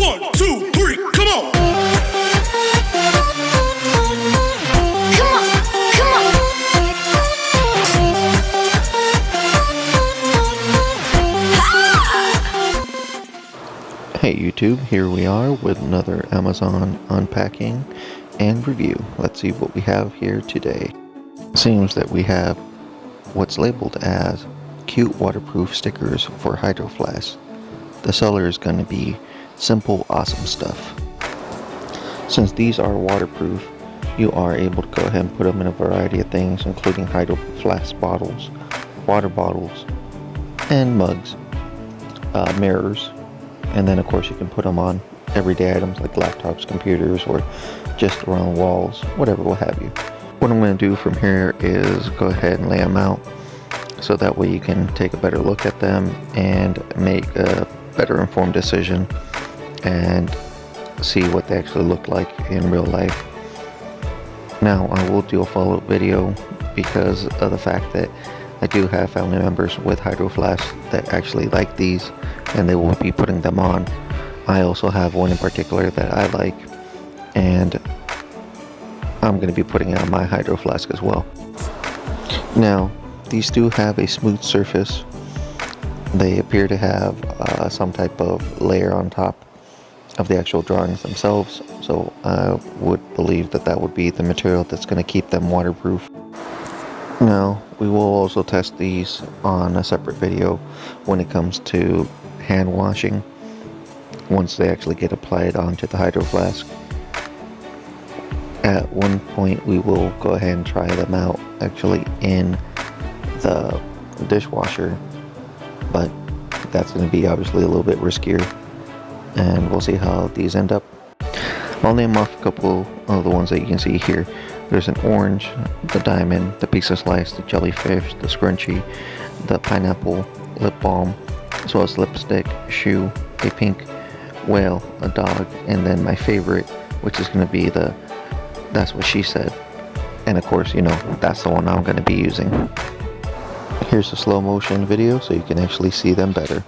1, 2, 3, come on! Hey YouTube, here we are with another Amazon unpacking and review. Let's see what we have here today. It seems that we have what's labeled as cute waterproof stickers for Hydro Flask. The seller is going to be simple awesome stuff. Since these are waterproof, you are able to go ahead and put them in a variety of things, including Hydro Flask bottles, water bottles, and mugs, mirrors. And then of course you can put them on everyday items like laptops, computers, or just around walls, whatever will have you. What I'm going to do from here is go ahead and lay them out so that way you can take a better look at them and make a better informed decision and see what they actually look like in real life. Now I will do a follow-up video because of the fact that I do have family members with Hydro Flask that actually like these and they will be putting them on. I also have one in particular that I like and I'm going to be putting it on my Hydro Flask as well. Now these do have a smooth surface. They appear to have some type of layer on top of the actual drawings themselves, so I would believe that that would be the material that's going to keep them waterproof. Now, we will also test these on a separate video when it comes to hand washing, once they actually get applied onto the Hydro Flask. At one point, we will go ahead and try them out actually in the dishwasher, but that's going to be obviously a little bit riskier, and we'll see how these end up. I'll name off a couple of the ones that you can see here. There's an orange, the diamond, the pizza slice, the jellyfish, the scrunchie, the pineapple, lip balm, as well as lipstick, shoe, a pink whale, a dog, and then my favorite, which is going to be the That's What She Said. And of course, you know, that's the one I'm going to be using. Here's a slow motion video so you can actually see them better.